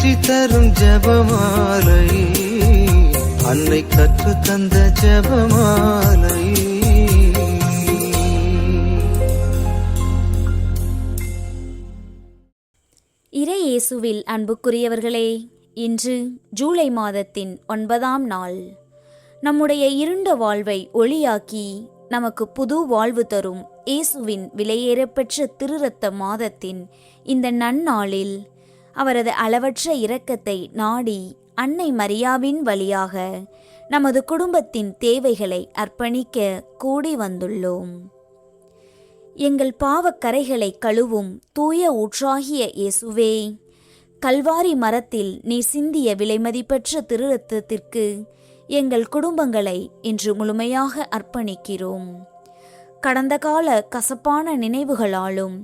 வெற்றி தரும் ஜெபமாலை, அன்னை கற்று தந்த ஜெபமாலை. இறை இயேசுவில் அன்புக்குரியவர்களே, இன்று ஜூலை மாதத்தின் 9ஆம் நாள். நம்முடைய இருண்ட வாழ்வை ஒளியாக்கி நமக்கு புது வாழ்வு தரும் இயேசுவின் விலையேறப்பெற்ற திருரத்த மாதத்தின் இந்த நன்னாளில் அவரது அளவற்ற இரக்கத்தை நாடி அன்னை மரியாவின் வழியாக நமது குடும்பத்தின் தேவைகளை அர்ப்பணிக்க கூடி வந்துள்ளோம். எங்கள் பாவக்கரைகளை கழுவும் தூய ஊற்றாகிய இயேசுவே, கல்வாரி மரத்தில் நீ சிந்திய விலைமதிப்பற்ற திருரத்தத்திற்கு எங்கள் குடும்பங்களை இன்று முழுமையாக அர்ப்பணிக்கிறோம். கடந்த கால கசப்பான நினைவுகளாலும்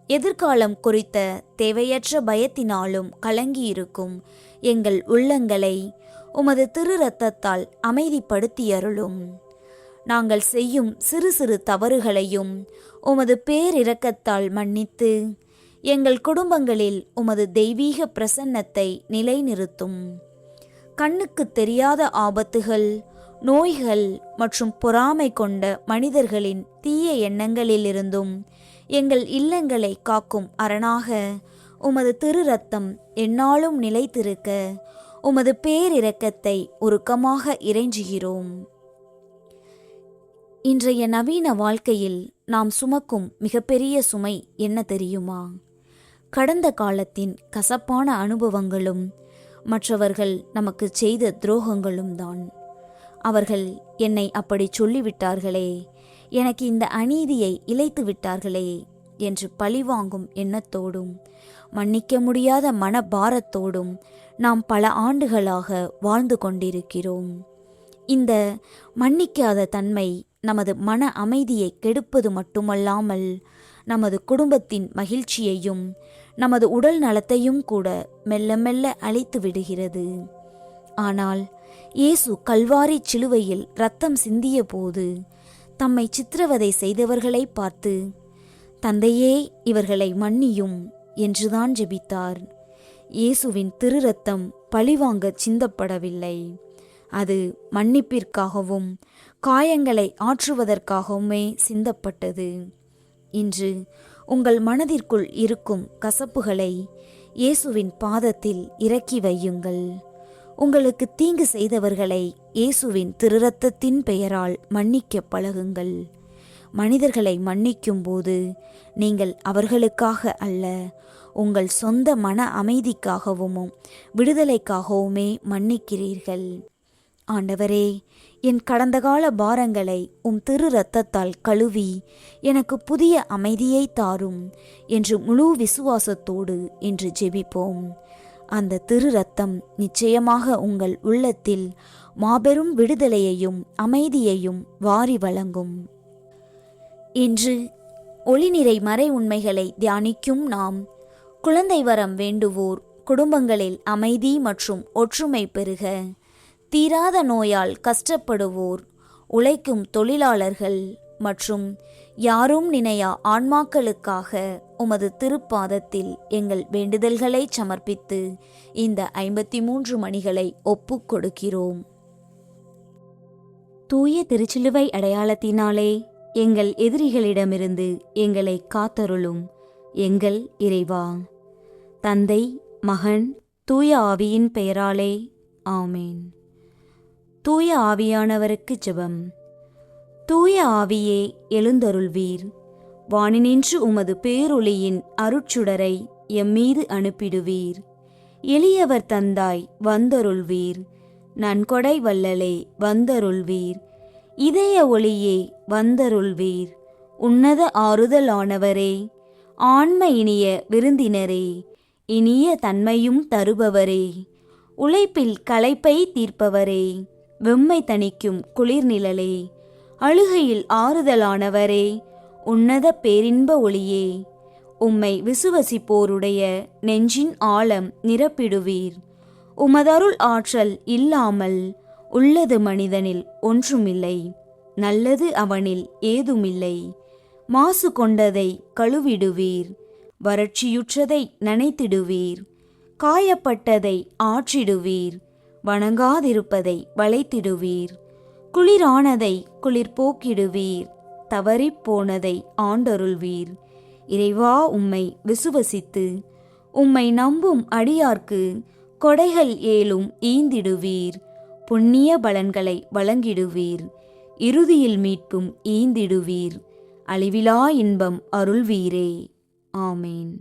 எதிர்காலம் குறித்த தேவையற்ற பயத்தினாலும் கலங்கியிருக்கும் எங்கள் உள்ளங்களை உமது திரு இரத்தத்தால் அமைதிப்படுத்தியருளும். நாங்கள் செய்யும் சிறு சிறு தவறுகளையும் உமது பேரிரக்கத்தால் மன்னித்து எங்கள் குடும்பங்களில் உமது தெய்வீக பிரசன்னத்தை நிலைநிறுத்தும். கண்ணுக்கு தெரியாத ஆபத்துகள், நோய்கள் மற்றும் பொறாமை கொண்ட மனிதர்களின் தீய எண்ணங்களிலிருந்தும் எங்கள் இல்லங்களை காக்கும் அரணாக உமது திரு இரத்தம் எந்நாளும் நிலைத்திருக்க உமது பேரிரக்கத்தை உருக்கமாக இறைஞ்சுகிறோம். இன்றைய நவீன வாழ்க்கையில் நாம் சுமக்கும் மிகப்பெரிய சுமை என்ன தெரியுமா? கடந்த காலத்தின் கசப்பான அனுபவங்களும் மற்றவர்கள் நமக்கு செய்த துரோகங்களும் தான். அவர்கள் என்னை அப்படி சொல்லிவிட்டார்களே, எனக்கு இந்த அநீதியை இழைத்து விட்டார்களே என்று பழிவாங்கும் எண்ணத்தோடும் மன்னிக்க முடியாத மனபாரத்தோடும் நாம் பல ஆண்டுகளாக வாழ்ந்து கொண்டிருக்கிறோம். இந்த மன்னிக்காத தன்மை நமது மன அமைதியை கெடுப்பது மட்டுமல்லாமல் நமது குடும்பத்தின் மகிழ்ச்சியையும் நமது உடல் நலத்தையும் கூட மெல்ல மெல்ல அழித்து விடுகிறது. ஆனால் இயேசு கல்வாரி சிலுவையில் இரத்தம் சிந்திய போது தம்மை சித்திரவதை செய்தவர்களை பார்த்து, தந்தையே, இவர்களை மன்னியும் என்றுதான் ஜெபித்தார். இயேசுவின் திரு இரத்தம் பழிவாங்க சிந்தப்படவில்லை. அது மன்னிப்பிற்காகவும் காயங்களை ஆற்றுவதற்காகவுமே சிந்தப்பட்டது. இன்று உங்கள் மனதிற்குள் இருக்கும் கசப்புகளை இயேசுவின் பாதத்தில் இறக்கி வையுங்கள். உங்களுக்கு தீங்கு செய்தவர்களை இயேசுவின் திரு இரத்தத்தின் பெயரால் மன்னிக்க பழகுங்கள். மனிதர்களை மன்னிக்கும் போது நீங்கள் அவர்களுக்காக அல்ல, உங்கள் சொந்த மன அமைதிக்காகவும் விடுதலைக்காகவுமே மன்னிக்கிறீர்கள். ஆண்டவரே, என் கடந்த கால பாரங்களை திரு இரத்தத்தால் கழுவி எனக்கு புதிய அமைதியை தாரும் என்று முழு விசுவாசத்தோடு இன்று ஜெபிப்போம். அந்த திரு இரத்தம் நிச்சயமாக உங்கள் உள்ளத்தில் மாபெரும் விடுதலையையும் அமைதியையும் வாரி வழங்கும். இன்று ஒளிநிறை மறை உண்மைகளை தியானிக்கும் நாம், குழந்தை வரம் வேண்டுவோர் குடும்பங்களில் அமைதி மற்றும் ஒற்றுமை பெருக, தீராத நோயால் கஷ்டப்படுவோர், உழைக்கும் தொழிலாளர்கள் மற்றும் யாரும் நினையா ஆன்மாக்களுக்காக உமது திருப்பாதத்தில் எங்கள் வேண்டுதல்களை சமர்ப்பித்து இந்த 53 மணிகளை ஒப்புக் கொடுக்கிறோம். தூய திருச்சிலுவை அடையாளத்தினாலே எங்கள் எதிரிகளிடமிருந்து எங்களை காத்தருளும் எங்கள் இறைவா. தந்தை, மகன், தூய ஆவியின் பெயராலே ஆமேன். தூய ஆவியானவருக்கு ஜெபம். தூய ஆவியே, எழுந்தருள்வீர். வானினின்று உமது பேரொளியின் அருட்சுடரை எம்மீது அனுப்பிடுவீர். எளியவர் தந்தாய் வந்தருள்வீர். நன்கொடை வள்ளலே வந்தருள்வீர். இதய ஒளியே வந்தருள்வீர். உன்னத ஆறுதலானவரே, ஆன்ம இனிய விருந்தினரே, இனிய தன்மையும் தருபவரே, உழைப்பில் களைப்பை தீர்ப்பவரே, வெம்மை தணிக்கும் குளிர்நிழலே, அழுகையில் ஆறுதலானவரே, உன்னத பேரின்ப ஒளியே, உம்மை விசுவசிப்போருடைய நெஞ்சின் ஆழம் நிரப்பிடுவீர். உமதருள் ஆற்றல் இல்லாமல் உள்ளது மனிதனில் ஒன்றுமில்லை, நல்லது அவனில் ஏதுமில்லை. மாசு கொண்டதை கழுவிடுவீர், வறட்சியுற்றதை நனைத்திடுவீர், காயப்பட்டதை ஆற்றிடுவீர், வணங்காதிருப்பதை வளைத்திடுவீர், குளிரானதை குளிர் போக்கிடுவீர், தவறிப்போனதை ஆண்டருள்வீர். இறைவா, உம்மை விசுவசித்து உம்மை நம்பும் அடியார்க்கு கொடைகள் ஏலும் ஈந்திடுவீர், புண்ணிய பலன்களை வழங்கிடுவீர், இறுதியில் மீட்பும் ஈந்திடுவீர், அழிவிலா இன்பம் அருள்வீரே. ஆமேன்.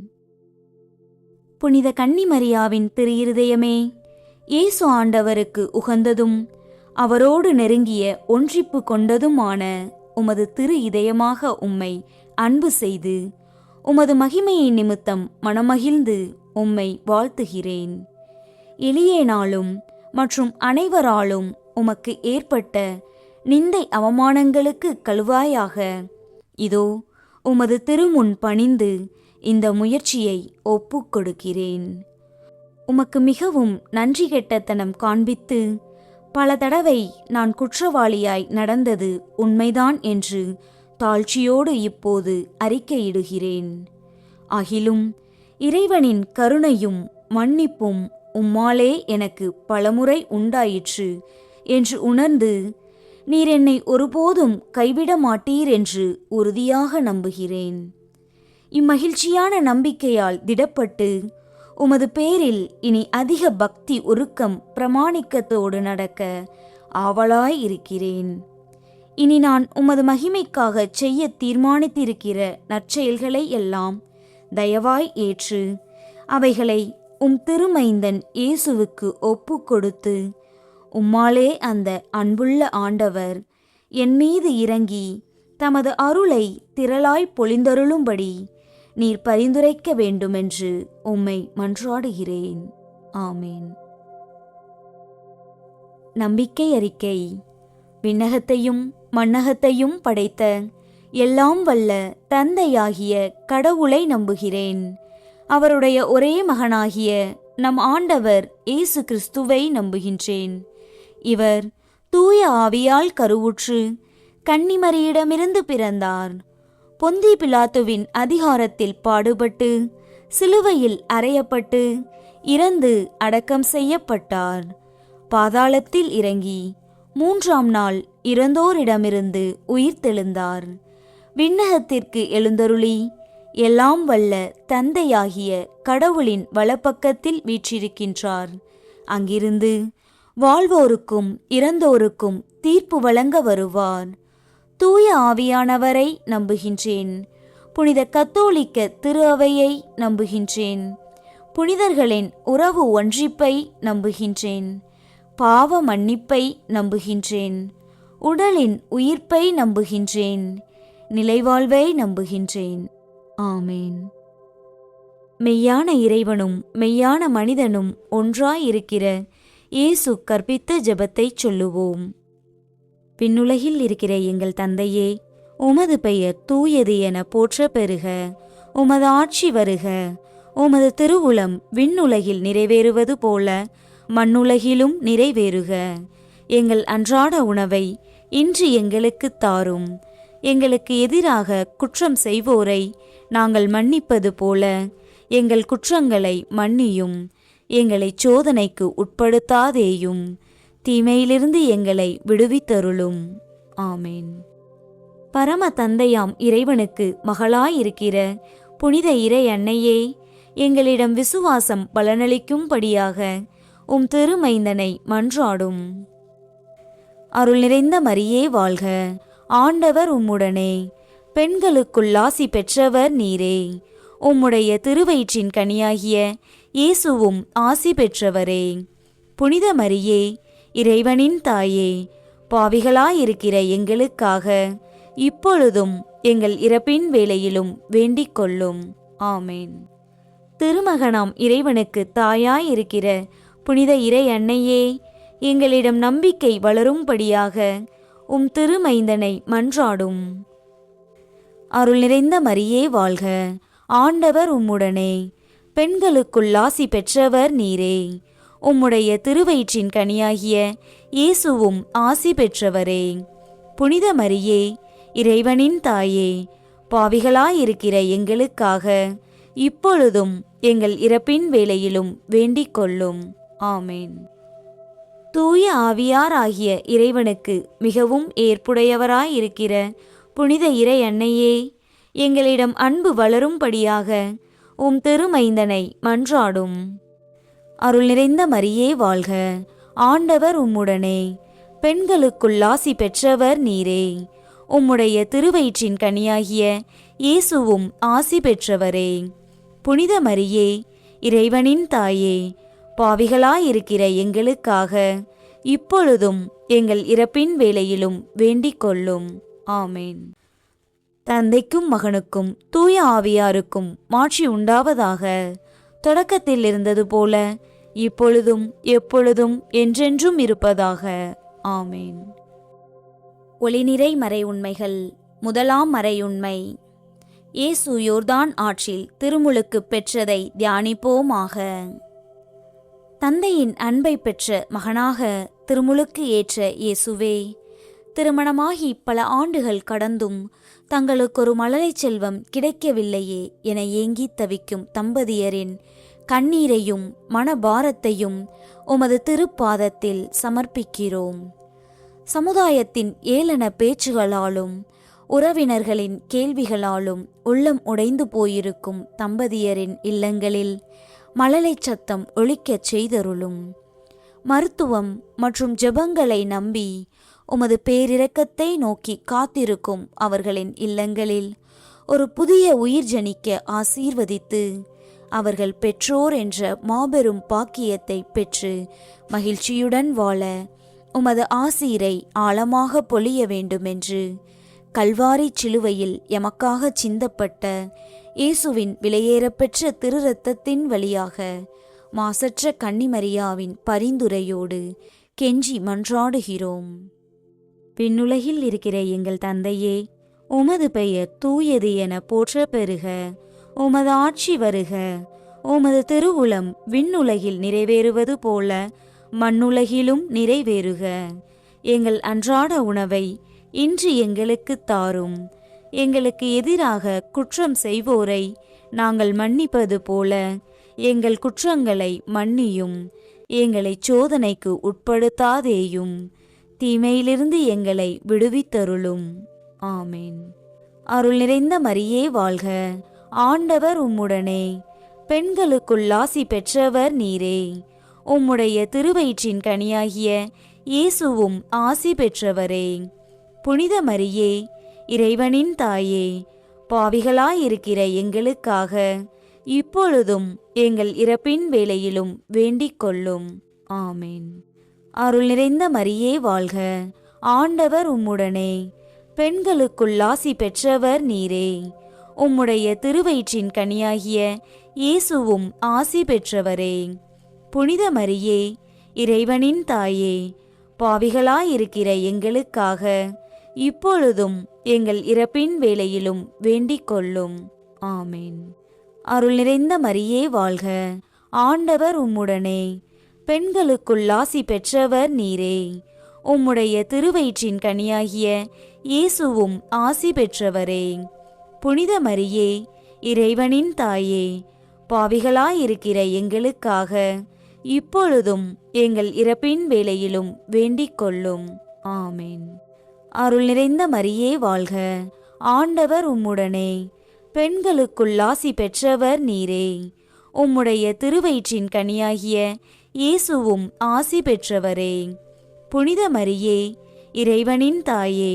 புனித கன்னிமரியாவின் திரு இருதயமே, இயேசு ஆண்டவருக்கு உகந்ததும் அவரோடு நெருங்கிய ஒன்றிப்பு கொண்டதுமான உமது திரு இதயமாக உம்மை அன்பு செய்து உமது மகிமையின் நிமித்தம் மனமகிழ்ந்து உம்மை வாழ்த்துகிறேன். எளியேனாலும் மற்றும் அனைவராலும் உமக்கு ஏற்பட்ட நிந்தை அவமானங்களுக்கு கழுவாயாக இதோ உமது திருமுன் பணிந்து இந்த முயற்சியை ஒப்புக் கொடுக்கிறேன். உமக்கு மிகவும் நன்றி கெட்டத்தனம் காண்பித்து பல தடவை நான் குற்றவாளியாய் நடந்தது உண்மைதான் என்று தாழ்ச்சியோடு இப்போது அறிக்கையிடுகிறேன். ஆகிலும் இறைவனின் கருணையும் மன்னிப்பும் உம்மாலே எனக்கு பலமுறை உண்டாயிற்று என்று உணர்ந்து நீர் என்னை ஒருபோதும் கைவிட மாட்டீர் என்று உறுதியாக நம்புகிறேன். இம்மகிழ்ச்சியான நம்பிக்கையால் திடப்பட்டு உமது பேரில் இனி அதிக பக்தி உருக்கம் பிரமாணிக்கத்தோடு நடக்க ஆவலாய் இருக்கிறேன். இனி நான் உமது மகிமைக்காக செய்ய தீர்மானித்திருக்கிற நற்செயல்களை எல்லாம் தயவாய் ஏற்று அவைகளை உம் திருமைந்தன் இயேசுவுக்கு ஒப்பு கொடுத்து உம்மாலே அந்த அன்புள்ள ஆண்டவர் என் மீது இறங்கி தமது அருளை திரளாய் பொழிந்தருளும்படி நீர் பரிந்துரைக்க வேண்டுமென்று உம்மை மன்றாடுகிறேன். ஆமேன். நம்பிக்கை அறிக்கை. விண்ணகத்தையும் மண்ணகத்தையும் படைத்த எல்லாம் வல்ல தந்தையாகிய கடவுளை நம்புகிறேன். அவருடைய ஒரே மகனாகிய நம் ஆண்டவர் இயேசு கிறிஸ்துவை நம்புகின்றேன். இவர் தூய ஆவியால் கருவுற்று கன்னிமரியிடமிருந்து பிறந்தார். பொந்தி பிலாத்துவின் அதிகாரத்தில் பாடுபட்டு சிலுவையில் அறையப்பட்டு இறந்து அடக்கம் செய்யப்பட்டார். பாதாளத்தில் இறங்கி 3ஆம் நாள் இறந்தோரிடமிருந்து உயிர்த்தெழுந்தார். விண்ணகத்திற்கு எழுந்தருளி எல்லாம் வல்ல தந்தையாகிய கடவுளின் வலப்பக்கத்தில் வீற்றிருக்கின்றார். அங்கிருந்து வாழ்வோருக்கும் இறந்தோருக்கும் தீர்ப்பு வழங்க வருவார். தூய ஆவியானவரை நம்புகின்றேன். புனித கத்தோலிக்க திரு அவையை நம்புகின்றேன். புனிதர்களின் உறவு ஒன்றிப்பை நம்புகின்றேன். பாவ மன்னிப்பை நம்புகின்றேன். உடலின் உயிர்ப்பை நம்புகின்றேன். நிலைவாழ்வை நம்புகின்றேன். ஆமேன். மெய்யான இறைவனும் மெய்யான மனிதனும் ஒன்றாயிருக்கிற இயேசு கற்பித்த ஜெபத்தை சொல்லுவோம். விண்ணுலகில் இருக்கிற எங்கள் தந்தையே, உமது பெயர் தூயது என போற்ற பெறுக. உமது ஆட்சி வருக. உமது திருவுளம் விண்ணுலகில் நிறைவேறுவது போல மண்ணுலகிலும் நிறைவேறுக. எங்கள் அன்றாட உணவை இன்று எங்களுக்கு தாரும். எங்களுக்கு எதிராக குற்றம் செய்வோரை நாங்கள் மன்னிப்பது போல எங்கள் குற்றங்களை மன்னியும். எங்களை சோதனைக்கு உட்படுத்தாதேயும், தீமையிலிருந்து எங்களை விடுவித்தருளும். ஆமேன். பரம தந்தையாம் இறைவனுக்கு மகளாயிருக்கிற புனித இறை அன்னையே, எங்களிடம் விசுவாசம் பலனளிக்கும்படியாக உம் திருமைந்தனை மன்றாடும். அருள் நிறைந்த மரியே வாழ்க. ஆண்டவர் உம்முடனே, பெண்களுக்குள் ஆசி பெற்றவர் நீரே. உம்முடைய திருவயிற்றின் கனியாகிய இயேசுவும் ஆசி பெற்றவரே. புனித மரியே, இறைவனின் தாயே, பாவிகளாயிருக்கிற எங்களுக்காக இப்பொழுதும் எங்கள் இறப்பின் வேளையிலும் வேண்டிக் கொள்ளும். ஆமேன். திருமகனாம் இறைவனுக்கு தாயாயிருக்கிற புனித இறை அன்னையே, எங்களிடம் நம்பிக்கை வளரும்படியாக உம் திருமைந்தனை மன்றாடும். அருள் நிறைந்த மரியே வாழ்க. ஆண்டவர் உம்முடனே, பெண்களுக்குள் ஆசி பெற்றவர் நீரே. உம்முடைய திருவயிற்றின் கனியாகிய இயேசுவும் ஆசி பெற்றவரே. புனித மரியே, இறைவனின் தாயே, பாவிகளாயிருக்கிற எங்களுக்காக இப்பொழுதும் எங்கள் இறப்பின் வேளையிலும் வேண்டிக் கொள்ளும். ஆமேன். தூய ஆவியார் ஆகிய இறைவனுக்கு மிகவும் ஏற்புடையவராயிருக்கிற புனித இறை அன்னையே, எங்களிடம் அன்பு வளரும்படியாக உம் திருமைந்தனை மன்றாடும். அருள் நிறைந்த மரியே வாழ்க, ஆண்டவர் உம்முடனே, பெண்களுக்குள் ஆசி பெற்றவர் நீரே. உம்முடைய திருவயிற்றின் கனியாகிய இயேசுவும் ஆசி பெற்றவரே. புனித மரியே, இறைவனின் தாயே, பாவிகளாயிருக்கிற எங்களுக்காக இப்பொழுதும் எங்கள் இறப்பின் வேளையிலும் வேண்டிக் கொள்ளும். ஆமேன். தந்தைக்கும் மகனுக்கும் தூய ஆவியாருக்கும் மாட்சி உண்டாவதாக. தொடக்கத்தில் இருந்தது போல இப்பொழுதும் எப்பொழுதும் என்றென்றும் இருப்பதாக. ஆமேன். ஒளிநிறை மறை உண்மைகள். முதலாம் மறை உண்மை, இயேசு யோர்தான் ஆற்றில் திருமுழுக்கு பெற்றதை தியானிப்போமாக. தந்தையின் அன்பை பெற்ற மகனாக திருமுழுக்கு ஏற்ற இயேசுவே, திருமணமாகி பல ஆண்டுகள் கடந்தும் தங்களுக்கொரு மழலை செல்வம் கிடைக்கவில்லையே என ஏங்கி தவிக்கும் தம்பதியரின் கண்ணீரையும் மனபாரத்தையும் உமது திருப்பாதத்தில் சமர்ப்பிக்கிறோம். சமுதாயத்தின் ஏளன பேச்சுகளாலும் உறவினர்களின் கேள்விகளாலும் உள்ளம் உடைந்து போயிருக்கும் தம்பதியரின் இல்லங்களில் மழலை சத்தம் ஒலிக்கச் செய்தருளும். மருத்துவம் மற்றும் ஜெபங்களை நம்பி உமது பேரிரக்கத்தை நோக்கி காத்திருக்கும் அவர்களின் இல்லங்களில் ஒரு புதிய உயிர் ஜனிக்க ஆசீர்வதித்து அவர்கள் பெற்றோர் என்ற மாபெரும் பாக்கியத்தை பெற்று மகிழ்ச்சியுடன் வாழ உமது ஆசீரை ஆழமாக பொழிய வேண்டுமென்று கல்வாரி சிலுவையில் எமக்காக சிந்தப்பட்ட இயேசுவின் விலையேறப்பெற்ற திரு இரத்தத்தின் வழியாக மாசற்ற கன்னிமரியாவின் பரிந்துரையோடு கெஞ்சி மன்றாடுகிறோம். விண்ணுலகில் இருக்கிற எங்கள் தந்தையே, உமது பெயர் தூயது என போற்ற பெறுக. உமது ஆட்சி வருக. உமது திருவுளம் விண்ணுலகில் நிறைவேறுவது போல மண்ணுலகிலும் நிறைவேறுக. எங்கள் அன்றாட உணவை இன்று எங்களுக்கு தாரும். எங்களுக்கு எதிராக குற்றம் செய்வோரை நாங்கள் மன்னிப்பது போல எங்கள் குற்றங்களை மன்னியும். எங்களை சோதனைக்கு உட்படுத்தாதேயும், தீமையிலிருந்து எங்களை விடுவித்தருளும். ஆமேன். அருள் நிறைந்த மரியே வாழ்க, ஆண்டவர் உம்முடனே, பெண்களுக்குள் ஆசி பெற்றவர் நீரே. உம்முடைய திருவயிற்றின் கனியாகிய இயேசுவும் ஆசி பெற்றவரே. புனித மரியே, இறைவனின் தாயே, பாவிகளாயிருக்கிற எங்களுக்காக இப்பொழுதும் எங்கள் இறப்பின் வேளையிலும் வேண்டிக் கொள்ளும். ஆமேன். அருள் நிறைந்த மரியே வாழ்க, ஆண்டவர் உம்முடனே, பெண்களுக்குள் ஆசி பெற்றவர் நீரே. உம்முடைய திருவயிற்றின் கனியாகிய இயேசுவும் ஆசி பெற்றவரே. புனித மரியே, இறைவனின் தாயே, பாவிகளாயிருக்கிற எங்களுக்காக இப்பொழுதும் எங்கள் இறப்பின் வேளையிலும் வேண்டிக் கொள்ளும். ஆமேன். அருள் நிறைந்த மரியே வாழ்க, ஆண்டவர் உம்முடனே, பெண்களுக்குள் ஆசி பெற்றவர் நீரே. உம்முடைய திருவயிற்றின் கனியாகிய இயேசுவும் ஆசி பெற்றவரே. புனித மரியே, இறைவனின் தாயே, பாவிகளாயிருக்கிற எங்களுக்காக இப்பொழுதும் எங்கள் இறப்பின் வேளையிலும் வேண்டிக் கொள்ளும். ஆமேன். அருள் நிறைந்த மரியே வாழ்க, ஆண்டவர் உம்முடனே, பெண்களுக்குள் ஆசி பெற்றவர் நீரே. உம்முடைய திருவயிற்றின் கனியாகிய இயேசுவும் ஆசி பெற்றவரே. புனித மரியே, இறைவனின் தாயே,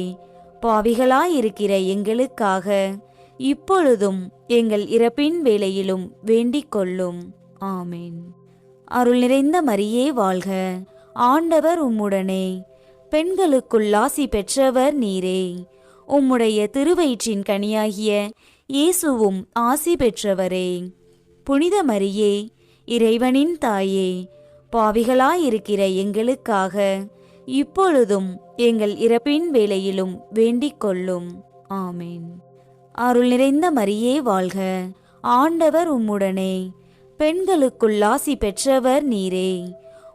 பாவிகளாயிருக்கிற எங்களுக்காக இப்பொழுதும் எங்கள் இறப்பின் வேளையிலும் வேண்டிக் கொள்ளும். ஆமேன். அருள் நிறைந்த மரியே வாழ்க, ஆண்டவர் உம்முடனே, பெண்களுக்குள் ஆசி பெற்றவர் நீரே. உம்முடைய திருவயிற்றின் கனியாகிய இயேசுவும் ஆசி பெற்றவரே. புனித மரியே, இறைவனின் தாயே, பாவிகளாயிருக்கிற எங்களுக்காக இப்பொழுதும் எங்கள் இறப்பின் வேளையிலும் வேண்டிக் கொள்ளும். ஆமேன். அருள் நிறைந்த மரியே வாழ்க, ஆண்டவர் உம்முடனே, பெண்களுக்குள் ஆசி பெற்றவர் நீரே.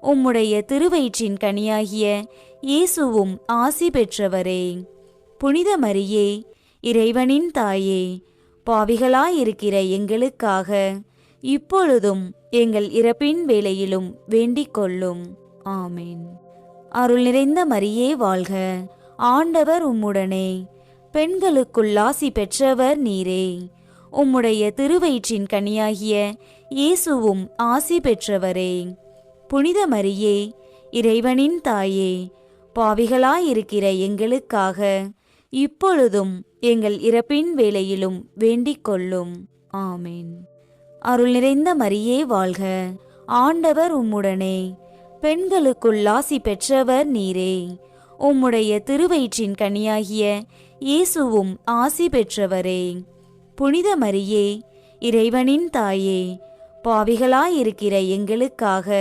உம்முடைய திருவயிற்றின் கனியாகிய இயேசுவும் ஆசி பெற்றவரே. புனித மரியே, இறைவனின் தாயே, பாவிகளாயிருக்கிற எங்களுக்காக இப்பொழுதும் எங்கள் இறப்பின் வேளையிலும் வேண்டிக் கொள்ளும். ஆமேன். அருள் நிறைந்த மரியே வாழ்க, ஆண்டவர் உம்முடனே, பெண்களுக்குள் ஆசி பெற்றவர் நீரே. உம்முடைய திருவயிற்றின் கனியாகிய இயேசுவும் ஆசி பெற்றவரே. புனித மரியே, இறைவனின் தாயே, பாவிகளாயிருக்கிற எங்களுக்காக இப்பொழுதும் எங்கள் இறப்பின் வேளையிலும் வேண்டிக் கொள்ளும். ஆமேன். அருள் நிறைந்த மரியே வாழ்க, ஆண்டவர் உம்முடனே, பெண்களுக்குள் ஆசி பெற்றவர் நீரே. உம்முடைய திருவயிற்றின் கனியாகிய இயேசுவும் ஆசி பெற்றவரே. புனித மரியே, இறைவனின் தாயே, பாவிகளாயிருக்கிற எங்களுக்காக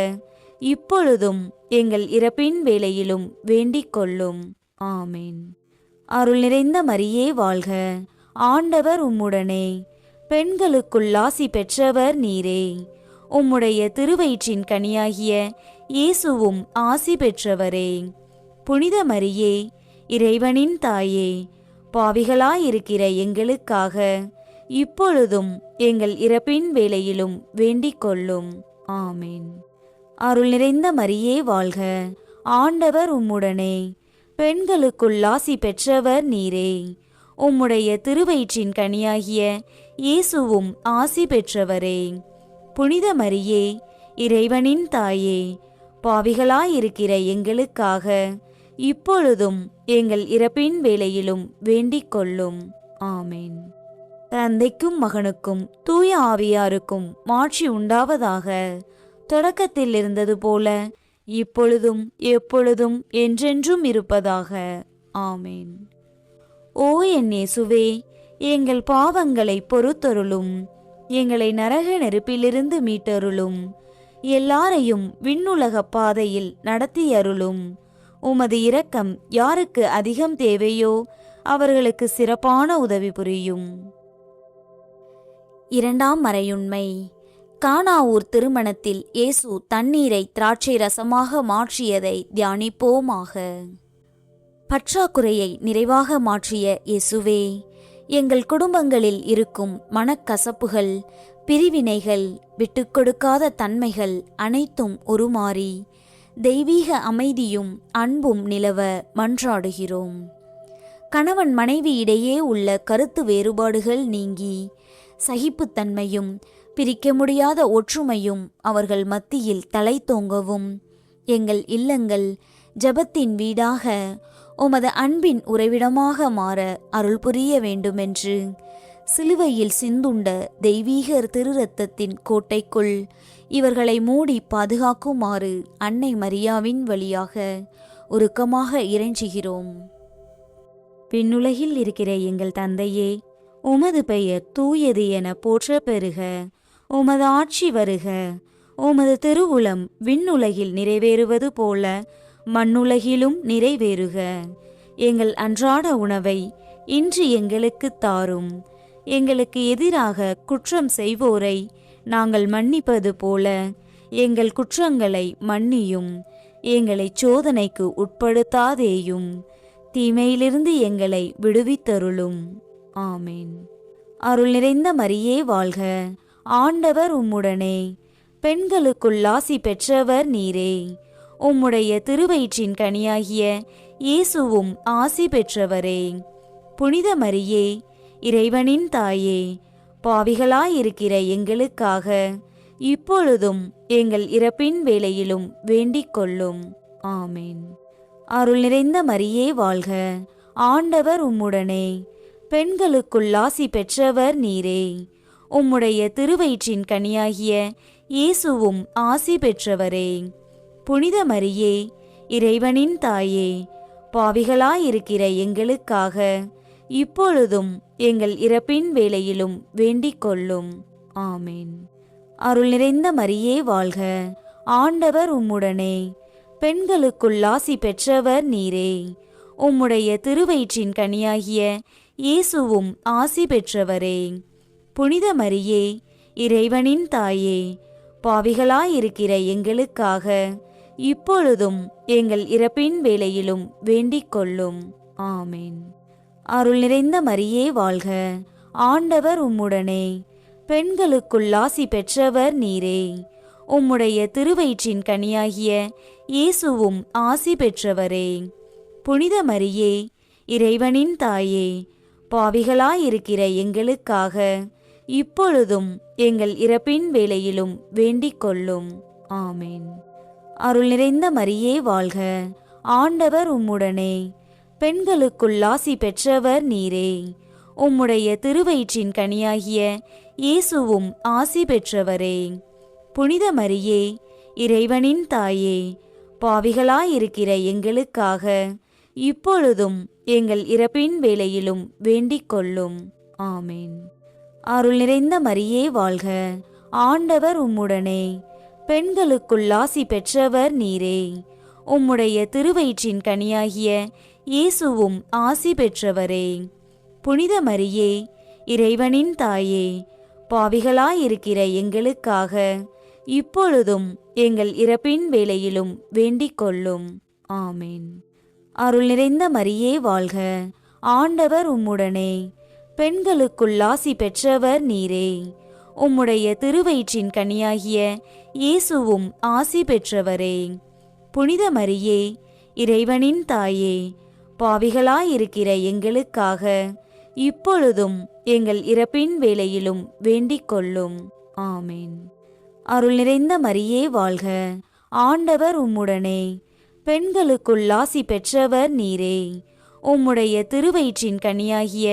இப்பொழுதும் எங்கள் இறப்பின் வேளையிலும் வேண்டிக் கொள்ளும். ஆமேன். அருள் நிறைந்த மரியே வாழ்க, ஆண்டவர் உம்முடனே, பெண்களுக்குள் ஆசி பெற்றவர் நீரே. உம்முடைய திருவயிற்றின் கனியாகிய இயேசுவும் ஆசி பெற்றவரே. புனித மரியே, இறைவனின் தாயே, பாவிகளாயிருக்கிற எங்களுக்காக இப்பொழுதும் எங்கள் இறப்பின் வேளையிலும் வேண்டிக் கொள்ளும். ஆமேன். அருள் நிறைந்த மரியே வாழ்க, ஆண்டவர் உம்முடனே, பெண்களுக்குள் ஆசி பெற்றவர் நீரே. உம்முடைய திருவயிற்றின் கனியாகிய இயேசுவும் ஆசி பெற்றவரே. புனித மரியே, இறைவனின் தாயே, பாவிகளாயிருக்கிற எங்களுக்காக இப்பொழுதும் எங்கள் இறப்பின் வேளையிலும் வேண்டிக் கொள்ளும். ஆமேன். தந்தைக்கும் மகனுக்கும் தூய ஆவியாருக்கும் மாட்சி உண்டாவதாக. தொடக்கத்தில் இருந்தது போல இப்பொழுதும் எப்பொழுதும் என்றென்றும் இருப்பதாக. ஆமேன். ஓ என் இயேசுவே, எங்கள் பாவங்களை பொறுத்தருளும், எங்களை நரக நெருப்பிலிருந்து மீட்டருளும், எல்லாரையும் விண்ணுலக பாதையில் நடத்தியருளும். உமது இரக்கம் யாருக்கு அதிகம் தேவையோ அவர்களுக்கு சிறப்பான உதவி புரியும். இரண்டாம் மறையுண்மை. கானாவூர் திருமணத்தில் இயேசு தண்ணீரை திராட்சை ரசமாக மாற்றியதை தியானிப்போமாக. பற்றாக்குறையை நிறைவாக மாற்றிய இயேசுவே, எங்கள் குடும்பங்களில் இருக்கும் மனக்கசப்புகள், பிரிவினைகள், விட்டுக்கொடுக்காத தன்மைகள் அனைத்தும் உருமாறி தெய்வீக அமைதியும் அன்பும் நிலவ மன்றாடுகிறோம். கணவன் மனைவி இடையே உள்ள கருத்து வேறுபாடுகள் நீங்கி சகிப்புத்தன்மையும் பிரிக்க முடியாத ஒற்றுமையும் அவர்கள் மத்தியில் தலை தோங்கவும், எங்கள் இல்லங்கள் ஜெபத்தின் வீடாக உமது அன்பின் உறைவிடமாக மாற அருள் புரிய வேண்டுமென்று சிலுவையில் சிந்துண்ட தெய்வீக திருரத்தத்தின் கோட்டைக்குள் இவர்களை மூடி பாதுகாக்குமாறு அன்னை மரியாவின் வழியாக உருக்கமாக இறைஞ்சுகிறோம். விண்ணுலகில் இருக்கிற எங்கள் தந்தையே, உமது பெயர் தூயது என போற்ற பெறுக. உமது ஆட்சி வருக. உமது திருவுளம் விண்ணுலகில் நிறைவேறுவது போல மண்ணுலகிலும் நிறைவேறுக. எங்கள் அன்றாட உணவை இன்று எங்களுக்கு தாரும். எங்களுக்கு எதிராக குற்றம் செய்வோரை நாங்கள் மன்னிப்பது போல எங்கள் குற்றங்களை மன்னியும். எங்களை சோதனைக்கு உட்படுத்தாதேயும், தீமையிலிருந்து எங்களை விடுவித்தருளும். ஆமேன். அருள் நிறைந்த மரியே வாழ்க, ஆண்டவர் உம்முடனே, பெண்களுக்குள் ஆசி பெற்றவர் நீரே. உம்முடைய திருவயிற்றின் கனியாகிய இயேசுவும் ஆசி பெற்றவரே. புனித மரியே, இறைவனின் தாயே, பாவிகளாயிருக்கிற எங்களுக்காக இப்பொழுதும் எங்கள் இறப்பின் வேளையிலும் வேண்டிக் கொள்ளும். ஆமேன். அருள் நிறைந்த மரியே வாழ்க, ஆண்டவர் உம்முடனே, பெண்களுக்குள் ஆசி பெற்றவர் நீரே. உம்முடைய திருவயிற்றின் கனியாகிய இயேசுவும் ஆசி பெற்றவரே. புனித மரியே, இறைவனின் தாயே, பாவிகளாயிருக்கிற எங்களுக்காக இப்பொழுதும் எங்கள் இறப்பின் வேளையிலும் வேண்டிக் கொள்ளும். ஆமேன். அருள் நிறைந்த மரியே வாழ்க, ஆண்டவர் உம்முடனே, பெண்களுக்குள் ஆசி பெற்றவர் நீரே. உம்முடைய திருவயிற்றின் கனியாகிய இயேசுவும் ஆசி பெற்றவரே. புனித மரியே, இறைவனின் தாயே, பாவிகளாயிருக்கிற எங்களுக்காக இப்பொழுதும் எங்கள் இறப்பின் வேளையிலும் வேண்டிக் கொள்ளும். ஆமேன். அருள் நிறைந்த மரியே வாழ்க, ஆண்டவர் உம்முடனே, பெண்களுக்குள் ஆசி பெற்றவர் நீரே. உம்முடைய திருவயிற்றின் கனியாகிய இயேசுவும் ஆசி பெற்றவரே. புனித மரியே, இறைவனின் தாயே, பாவிகளாயிருக்கிற எங்களுக்காக இப்பொழுதும் எங்கள் இறப்பின் வேளையிலும் வேண்டிக் கொள்ளும். ஆமேன். அருள் நிறைந்த மரியே வாழ்க, ஆண்டவர் உம்முடனே, பெண்களுக்குள் ஆசி பெற்றவர் நீரே. உம்முடைய திருவயிற்றின் கனியாகிய இயேசுவும் ஆசி பெற்றவரே. புனித மரியே, இறைவனின் தாயே, பாவிகளாயிருக்கிற எங்களுக்காக இப்பொழுதும் எங்கள் இறப்பின் வேளையிலும் வேண்டிக் கொள்ளும். ஆமேன். அருள் நிறைந்த மரியே வாழ்க, ஆண்டவர் உம்முடனே, பெண்களுக்குள் ஆசி பெற்றவர் நீரே. உம்முடைய திருவயிற்றின் கனியாகிய இயேசுவும் ஆசி பெற்றவரே. புனித மரியே, இறைவனின் தாயே, பாவிகளாயிருக்கிற எங்களுக்காக இப்பொழுதும் எங்கள் இறப்பின் வேளையிலும் வேண்டிக் கொள்ளும். ஆமேன். அருள் நிறைந்த மரியே வாழ்க, ஆண்டவர் உம்முடனே, பெண்களுக்குள் ஆசி பெற்றவர் நீரே. உம்முடைய திருவயிற்றின் கனியாகிய இயேசுவும் ஆசி பெற்றவரே. புனித மரியே, இறைவனின் தாயே, பாவிகளாயிருக்கிற எங்களுக்காக இப்பொழுதும் எங்கள் இறப்பின் வேளையிலும் வேண்டிக் கொள்ளும். ஆமேன். அருள் நிறைந்த மரியே வாழ்க, ஆண்டவர் உம்முடனே, பெண்களுக்குள் ஆசி பெற்றவர் நீரே. உம்முடைய திருவயிற்றின் கனியாகிய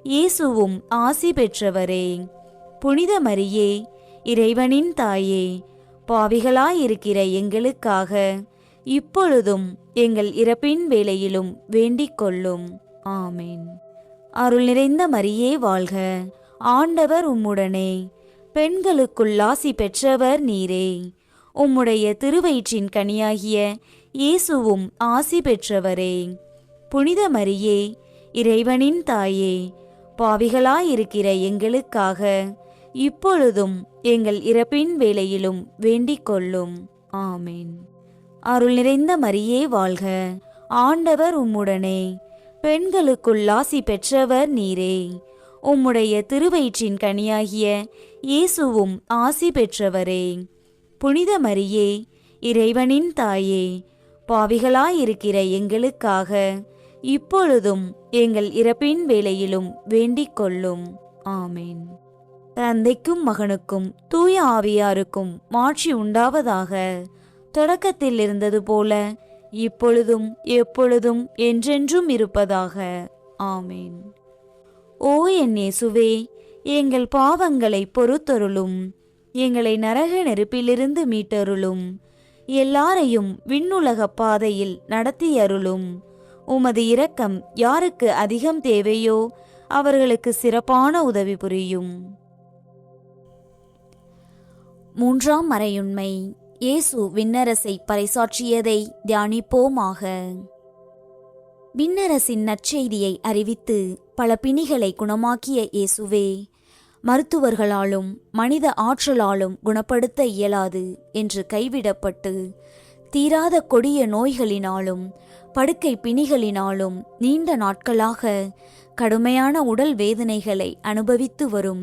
இயேசுவும் ஆசி பெற்றவரே. புனித மரியே, இறைவனின் தாயே, பாவிகளாயிருக்கிற எங்களுக்காக இப்பொழுதும் எங்கள் இறப்பின் வேளையிலும் வேண்டிக் கொள்ளும். ஆமேன். அருள் நிறைந்த மரியே வாழ்க, ஆண்டவர் உம்முடனே, பெண்களுக்குள் ஆசி பெற்றவர் நீரே. உம்முடைய திருவயிற்றின் கனியாகிய இயேசுவும் ஆசி பெற்றவரே. புனித மரியே, இறைவனின் தாயே, பாவிகளாயிருக்கிற எங்களுக்காக இப்பொழுதும் எங்கள் இறப்பின் வேளையிலும் வேண்டிக் கொள்ளும். ஆமேன். அருள் நிறைந்த மரியே வாழ்க, ஆண்டவர் உம்முடனே, பெண்களுக்குள் ஆசி பெற்றவர் நீரே. உம்முடைய திருவயிற்றின் கனியாகிய இயேசுவும் ஆசி பெற்றவரே. புனித மரியே, இறைவனின் தாயே, பாவிகளாயிருக்கிற எங்களுக்காக இப்பொழுதும் எங்கள் இறப்பின் வேளையிலும் வேண்டிக் கொள்ளும். ஆமேன். தந்தைக்கும் மகனுக்கும் தூய ஆவியாருக்கும் மாட்சி உண்டாவதாக. தொடக்கத்தில் இருந்தது போல இப்பொழுதும் எப்பொழுதும் என்றென்றும் இருப்பதாக. ஆமேன். ஓ என் இயேசுவே, எங்கள் பாவங்களை பொறுத்தருளும். எங்களை நரக நெருப்பிலிருந்து மீட்டருளும். எல்லாரையும் விண்ணுலக பாதையில் நடத்தியருளும். உமது இரக்கம் யாருக்கு அதிகம் தேவையோ அவர்களுக்கு சிறப்பான உதவி புரியும். மூன்றாம் மறையுண்மை, இயேசு விண்ணரசை பறைசாற்றியதை தியானிப்போமாக. விண்ணரசின் நற்செய்தியை அறிவித்து பல பிணிகளை குணமாக்கிய இயேசுவே, மருத்துவர்களாலும் மனித ஆற்றலாலும் குணப்படுத்த இயலாது என்று கைவிடப்பட்டு தீராத கொடிய நோய்களினாலும் படுக்கை பிணிகளினாலும் நீண்ட நாட்களாக கடுமையான உடல் வேதனைகளை அனுபவித்து வரும்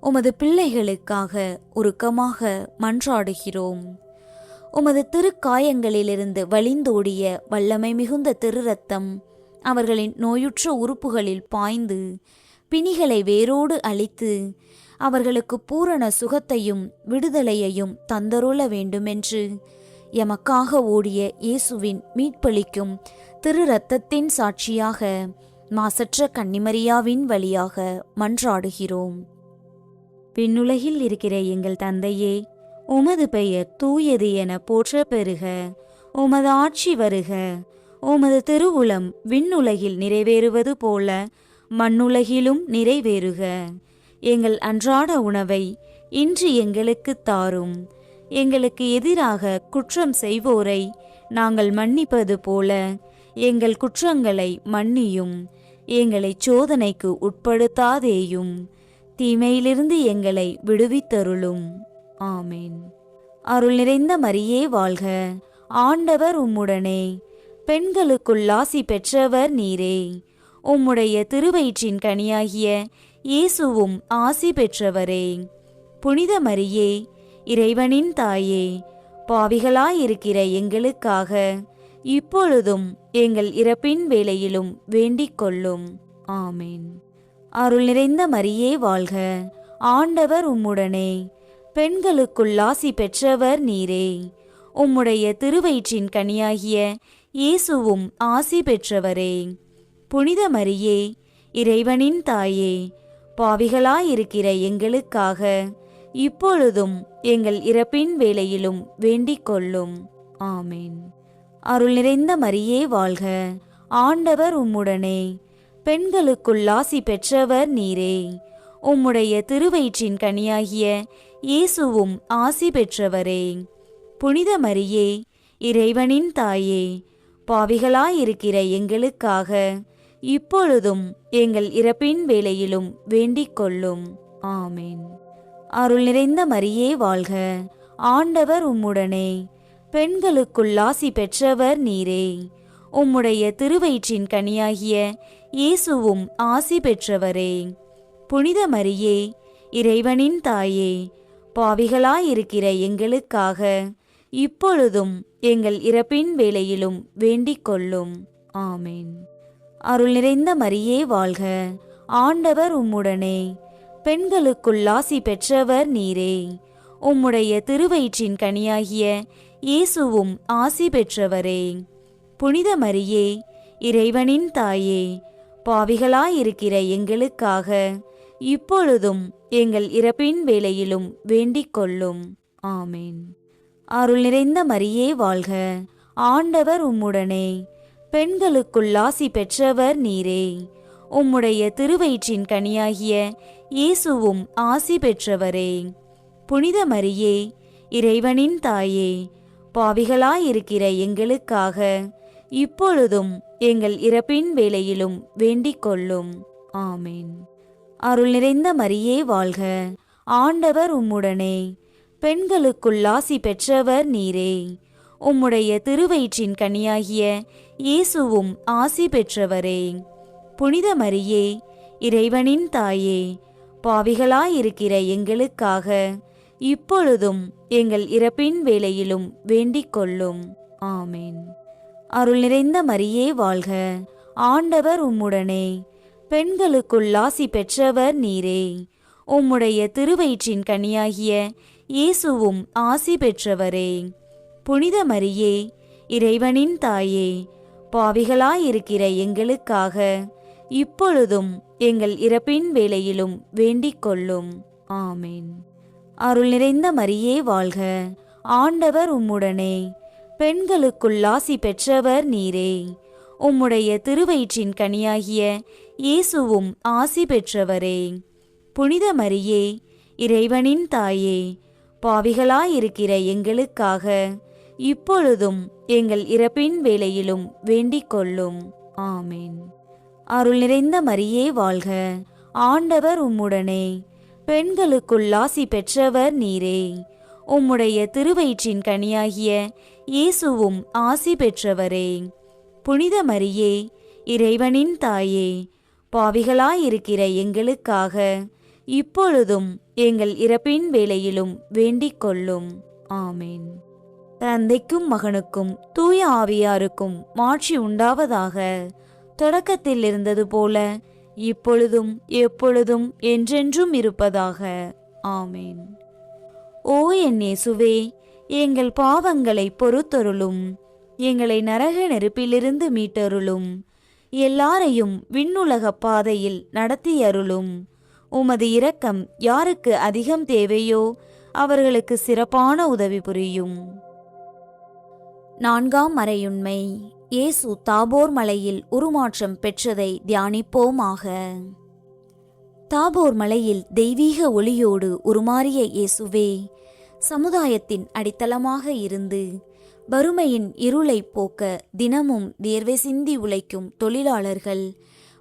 உமது பிள்ளைகளுக்காக உருக்கமாக மன்றாடுகிறோம். உமது திருக்காயங்களிலிருந்து வழிந்தோடிய வல்லமை மிகுந்த திருரத்தம் அவர்களின் நோயுற்ற உறுப்புகளில் பாய்ந்து பிணிகளை வேரோடு அழித்து அவர்களுக்கு பூரண சுகத்தையும் விடுதலையையும் தந்தருள வேண்டுமென்று எமக்காக ஓடிய இயேசுவின் மீட்பளிக்கும் திரு இரத்தத்தின் சாட்சியாக மாசற்ற கன்னிமரியாவின் வழியாக மன்றாடுகிறோம். விண்ணுலகில் இருக்கிற எங்கள் தந்தையே, உமது பெயர் தூயது என போற்ற பெறுக. உமது ஆட்சி வருக. உமது திருவுளம் விண்ணுலகில் நிறைவேறுவது போல மண்ணுலகிலும் நிறைவேறுக. எங்கள் அன்றாட உணவை இன்று எங்களுக்கு தாரும். எங்களுக்கு எதிராக குற்றம் செய்வோரை நாங்கள் மன்னிப்பது போல எங்கள் குற்றங்களை மன்னியும். எங்களை சோதனைக்கு உட்படுத்தாதேயும், தீமையிலிருந்து எங்களை விடுவித்தருளும். ஆமேன். அருள் நிறைந்த மரியே வாழ்க, ஆண்டவர் உம்முடனே, பெண்களுக்குள் ஆசி பெற்றவர் நீரே. உம்முடைய திருவயிற்றின் கனியாகிய இயேசுவும் ஆசி பெற்றவரே. புனித மரியே, இறைவனின் தாயே, பாவிகளாயிருக்கிற எங்களுக்காக இப்பொழுதும் எங்கள் இறப்பின் வேளையிலும் வேண்டிக் கொள்ளும். ஆமேன். அருள் நிறைந்த மரியே வாழ்க, ஆண்டவர் உம்முடனே, பெண்களுக்குள் ஆசி பெற்றவர் நீரே. உம்முடைய திருவயிற்றின் கனியாகிய இயேசுவும் ஆசி பெற்றவரே. புனித மரியே, இறைவனின் தாயே, பாவிகளாயிருக்கிற எங்களுக்காக இப்பொழுதும் எங்கள் இறப்பின் வேளையிலும் வேண்டிக் கொள்ளும். ஆமேன். அருள் நிறைந்த மரியே வாழ்க, ஆண்டவர் உம்முடனே, பெண்களுக்குள் ஆசி பெற்றவர் நீரே. உம்முடைய திருவயிற்றின் கனியாகிய இயேசுவும் ஆசி பெற்றவரே. புனித மரியே, இறைவனின் தாயே, பாவிகளாயிருக்கிற எங்களுக்காக இப்பொழுதும் எங்கள் இறப்பின் வேளையிலும் வேண்டிக் கொள்ளும். ஆமேன். அருள் நிறைந்த மரியே வாழ்க, ஆண்டவர் உம்முடனே, பெண்களுக்குள் ஆசி பெற்றவர் நீரே. உம்முடைய திருவயிற்றின் கனியாகிய இயேசுவும் ஆசி பெற்றவரே. புனித மரியே, இறைவனின் தாயே, பாவிகளாயிருக்கிற எங்களுக்காக இப்பொழுதும் எங்கள் இறப்பின் வேளையிலும் வேண்டிக் கொள்ளும். ஆமேன். அருள் நிறைந்த மரியே வாழ்க, ஆண்டவர் உம்முடனே, பெண்களுக்குள் ஆசி பெற்றவர் நீரே. உம்முடைய திருவயிற்றின் கனியாகிய இயேசுவும் ஆசி பெற்றவரே. புனித மரியே, இறைவனின் தாயே, பாவிகளாயிருக்கிற எங்களுக்காக இப்பொழுதும் எங்கள் இறப்பின் வேளையிலும் வேண்டிக் கொள்ளும். ஆமேன். அருள் நிறைந்த மரியே வாழ்க, ஆண்டவர் உம்முடனே, பெண்களுக்குள் ஆசி பெற்றவர் நீரே. உம்முடைய திருவயிற்றின் கனியாகிய இயேசுவும் ஆசி பெற்றவரே. புனித மரியே, இறைவனின் தாயே, பாவிகளாயிருக்கிற எங்களுக்காக இப்பொழுதும் எங்கள் இறப்பின் வேளையிலும் வேண்டிக் கொள்ளும். ஆமேன். அருள் நிறைந்த மரியே வாழ்க, ஆண்டவர் உம்முடனே, பெண்களுக்குள் ஆசி பெற்றவர் நீரே. உம்முடைய திருவயிற்றின் கனியாகிய இயேசுவும் ஆசி பெற்றவரே. புனித மரியே, இறைவனின் தாயே, பாவிகளாயிருக்கிற எங்களுக்காக இப்பொழுதும் எங்கள் இறப்பின் வேளையிலும் வேண்டிக் கொள்ளும். ஆமேன். அருள் நிறைந்த மரியே வாழ்க, ஆண்டவர் உம்முடனே, பெண்களுக்குள் ஆசி பெற்றவர் நீரே. உம்முடைய திருவயிற்றின் கனியாகிய இயேசுவும் ஆசி பெற்றவரே. புனித மரியே, இறைவனின் தாயே, பாவிகளாயிருக்கிற எங்களுக்காக இப்பொழுதும் எங்கள் இறப்பின் வேளையிலும் வேண்டிக் கொள்ளும். ஆமேன். அருள் நிறைந்த மரியே வாழ்க, ஆண்டவர் உம்முடனே, பெண்களுக்குள் ஆசி பெற்றவர் நீரே. உம்முடைய திருவயிற்றின் கனியாகிய இயேசுவும் ஆசி பெற்றவரே. புனித மரியே, இறைவனின் தாயே, பாவிகளாயிருக்கிற எங்களுக்காக இப்பொழுதும் எங்கள் இறப்பின் வேளையிலும் வேண்டிக் கொள்ளும். ஆமேன். அருள் நிறைந்த மரியே வாழ்க, ஆண்டவர் உம்முடனே, பெண்களுக்குள் ஆசி பெற்றவர் நீரே. உம்முடைய திருவயிற்றின் கனியாகிய இயேசுவும் ஆசி பெற்றவரே. புனித மரியே, இறைவனின் தாயே, பாவிகளாயிருக்கிற எங்களுக்காக இப்பொழுதும் எங்கள் இறப்பின் வேளையிலும் வேண்டிக் கொள்ளும். ஆமேன். தந்தைக்கும் மகனுக்கும் தூய ஆவியாருக்கும் மாட்சி உண்டாவதாக. தொடக்கத்தில் இருந்தது போல இப்பொழுதும் எப்பொழுதும் என்றென்றும் இருப்பதாக. ஆமேன். ஓ என் இயேசுவே, எங்கள் பாவங்களை பொறுத்தருளும், எங்களை நரக நெருப்பிலிருந்து மீட்டருளும், எல்லாரையும் விண்ணுலக பாதையில் நடத்தியருளும். உமது இரக்கம் யாருக்கு அதிகம் தேவையோ அவர்களுக்கு சிறப்பான உதவி புரியும். 4ஆம் மறையுண்மை. இயேசு தாபோர் மலையில் உருமாற்றம் பெற்றதை தியானிப்போமாக. தாபோர் மலையில் தெய்வீக ஒளியோடு உருமாறிய இயேசுவே, சமுதாயத்தின் அடித்தளமாக இருந்து வறுமையின் இருளை போக்க தினமும் வியர்வை சிந்தி உழைக்கும் தொழிலாளர்கள்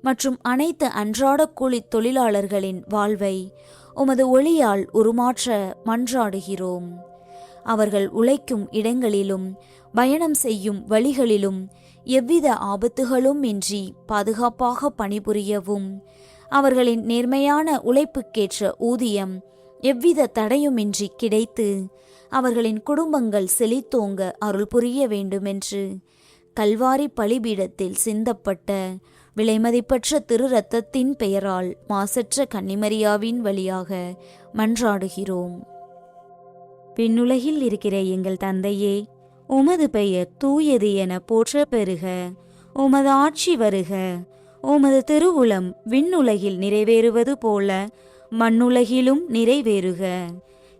மற்றும் அனைத்து அன்றாட கூலி தொழிலாளர்களின் வாழ்வை உமது ஒளியால் உருமாற்ற மன்றாடுகிறோம். அவர்கள் உழைக்கும் இடங்களிலும் பயணம் செய்யும் வழிகளிலும் எவ்வித ஆபத்துகளும் இன்றி பாதுகாப்பாக பணிபுரியவும், அவர்களின் நேர்மையான உழைப்புக்கேற்ற ஊதியம் எவ்வித தடையுமின்றி கிடைத்து அவர்களின் குடும்பங்கள் செழித்தோங்க அருள் புரிய வேண்டுமென்று கல்வாரி பலிபீடத்தில் சிந்தப்பட்ட விலைமதிப்பற்ற திரு இரத்தத்தின் பெயரால் மாசற்ற கன்னிமரியாவின் வழியாக மன்றாடுகிறோம். விண்ணுலகில் இருக்கிற எங்கள் தந்தையே, உமது பெயர் தூயது என போற்ற பெறுக. உமது ஆட்சி வருக. உமது திருவுளம் விண்ணுலகில் நிறைவேறுவது போல மண்ணுலகிலும் நிறைவேறுக.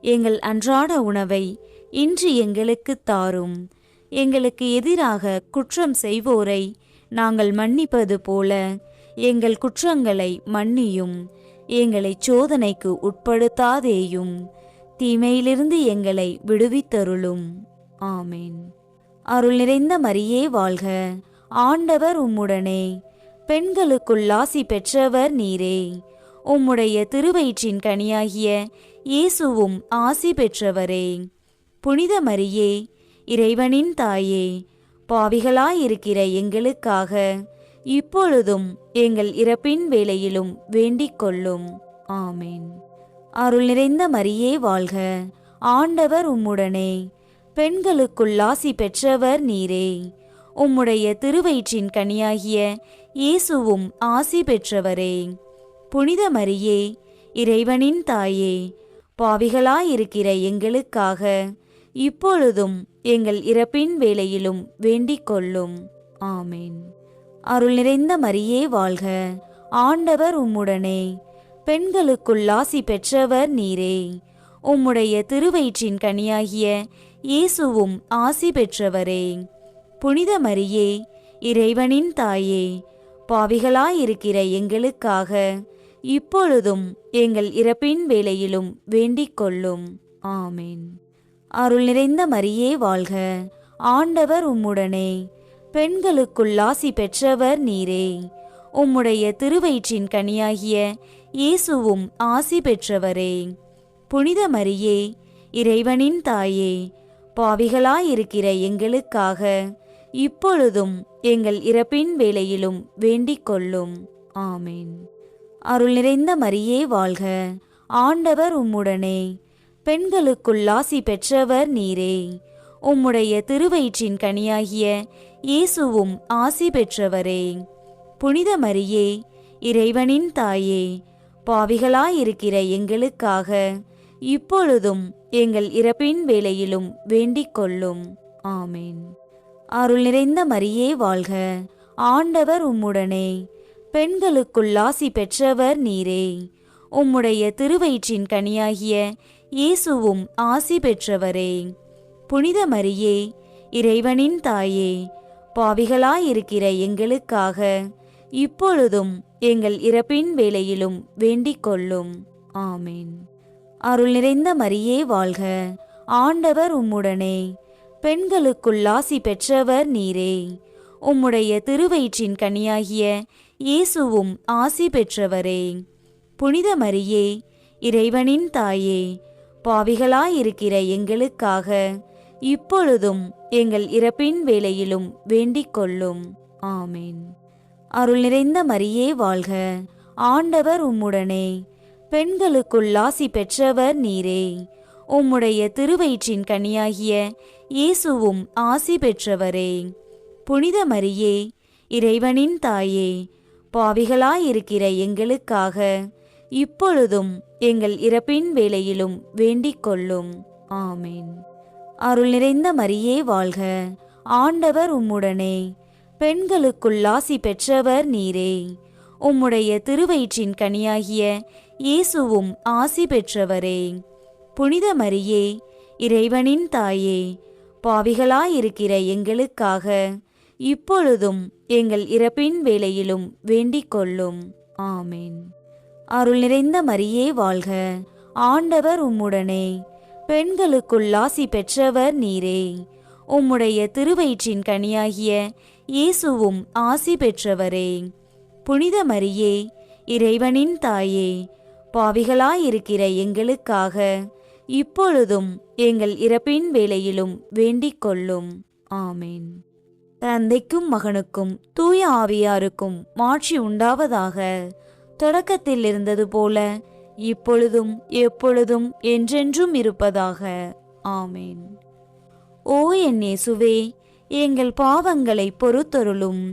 எங்கள் அன்றாட உணவை இன்று எங்களுக்கு தாரும். எங்களுக்கு எதிராக குற்றம் செய்வோரை நாங்கள் மன்னிப்பது போல எங்கள் குற்றங்களை மன்னியும். எங்களை சோதனைக்கு உட்படுத்தாதேயும், தீமையிலிருந்து எங்களை விடுவித்தருளும். ஆமேன். அருள் நிறைந்த மரியே வாழ்க. ஆண்டவர் உம்முடனே, பெண்களுக்குள் ஆசி பெற்றவர் நீரே. உம்முடைய திருவயிற்றின் கனியாகிய இயேசுவும் ஆசி பெற்றவரே. புனித மரியே, இறைவனின் தாயே, பாவிகளாயிருக்கிற எங்களுக்காக இப்பொழுதும் எங்கள் இறப்பின் வேளையிலும் வேண்டிக் கொள்ளும். ஆமேன். அருள் நிறைந்த மரியே வாழ்க. ஆண்டவர் உம்முடனே, பெண்களுக்குள் ஆசி பெற்றவர் நீரே. உம்முடைய திருவயிற்றின் கனியாகிய இயேசுவும் ஆசி பெற்றவரே. புனித மரியே, இறைவனின் தாயே, பாவிகளாயிருக்கிற எங்களுக்காக இப்பொழுதும் எங்கள் இறப்பின் வேளையிலும் வேண்டிக் கொள்ளும். ஆமேன். அருள் நிறைந்த மரியே வாழ்க. ஆண்டவர் உம்முடனே, பெண்களுக்குள் ஆசி பெற்றவர் நீரே. உம்முடைய திருவயிற்றின் கனியாகிய இயேசுவும் ஆசி பெற்றவரே. புனித மரியே, இறைவனின் தாயே, பாவிகளாயிருக்கிற எங்களுக்காக இப்பொழுதும் எங்கள் இறப்பின் வேளையிலும் வேண்டிக் கொள்ளும். ஆமேன். அருள் நிறைந்த மரியே வாழ்க. ஆண்டவர் உம்முடனே, பெண்களுக்குள் ஆசி பெற்றவர் நீரே. உம்முடைய திருவயிற்றின் கனியாகிய இயேசுவும் ஆசி பெற்றவரே. புனித மரியே, இறைவனின் தாயே, பாவிகளாயிருக்கிற எங்களுக்காக இப்பொழுதும் எங்கள் இறப்பின் வேளையிலும் வேண்டிக் கொள்ளும். ஆமேன். அருள் நிறைந்த மரியே வாழ்க. ஆண்டவர் உம்முடனே, பெண்களுக்குள் ஆசி பெற்றவர் நீரே. உம்முடைய திருவயிற்றின் கனியாகிய இயேசுவும் ஆசி பெற்றவரே. புனித மரியே, இறைவனின் தாயே, பாவிகளாயிருக்கிற எங்களுக்காக இப்பொழுதும் எங்கள் இறப்பின் வேளையிலும் வேண்டிக் கொள்ளும். ஆமேன். அருள் நிறைந்த மரியே வாழ்க. ஆண்டவர் உம்முடனே, பெண்களுக்குள் ஆசி பெற்றவர் நீரே. உம்முடைய திருவயிற்றின் கனியாகிய இயேசுவும் ஆசி பெற்றவரே. புனித மரியே, இறைவனின் தாயே, பாவிகளாயிருக்கிற எங்களுக்காக இப்பொழுதும் எங்கள் இறப்பின் வேளையிலும் வேண்டிக் கொள்ளும். ஆமேன். அருள் நிறைந்த மரியே வாழ்க. ஆண்டவர் உம்முடனே, பெண்களுக்குள் ஆசி பெற்றவர் நீரே. உம்முடைய திருவயிற்றின் கனியாகிய இயேசுவும் ஆசி பெற்றவரே. புனித மரியே, இறைவனின் தாயே, பாவிகளாயிருக்கிற எங்களுக்காக இப்பொழுதும் எங்கள் இறப்பின் வேளையிலும் வேண்டிக் கொள்ளும். ஆமேன். அருள் நிறைந்த மரியே வாழ்க. ஆண்டவர் உம்முடனே, பெண்களுக்குள் ஆசி பெற்றவர் நீரே. உம்முடைய திருவயிற்றின் கனியாகிய இயேசுவும் ஆசி பெற்றவரே. புனித மரியே, இறைவனின் தாயே, பாவிகளாயிருக்கிற எங்களுக்காக இப்பொழுதும் எங்கள் இறப்பின் வேளையிலும் வேண்டிக் கொள்ளும். ஆமேன். அருள் நிறைந்த மரியே வாழ்க. ஆண்டவர் உம்முடனே, பெண்களுக்குள் ஆசி பெற்றவர் நீரே. உம்முடைய திருவயிற்றின் கனியாகிய இயேசுவும் ஆசி பெற்றவரே. புனித மரியே, இறைவனின் தாயே, பாவிகளாயிருக்கிற எங்களுக்காக இப்பொழுதும் எங்கள் இறப்பின் வேளையிலும் வேண்டிக் கொள்ளும். ஆமேன். அருள் நிறைந்த மரியே வாழ்க. ஆண்டவர் உம்முடனே, பெண்களுக்குள் ஆசி பெற்றவர் நீரே. உம்முடைய திருவயிற்றின் கனியாகிய இயேசுவும் ஆசி பெற்றவரே. புனித மரியே, இறைவனின் தாயே, பாவிகளாயிருக்கிற எங்களுக்காக இப்பொழுதும் எங்கள் இறப்பின் வேளையிலும் வேண்டிக் கொள்ளும். ஆமேன். தந்தைக்கும் மகனுக்கும் தூய ஆவியாருக்கும் மாட்சி உண்டாவதாக. தொடக்கத்தில் இருந்தது போல இப்பொழுதும் எப்பொழுதும் என்றென்றும் இருப்பதாக. ஆமேன். ஓ என் இயேசுவே, எங்கள் பாவங்களை பொறுத்தருளும்.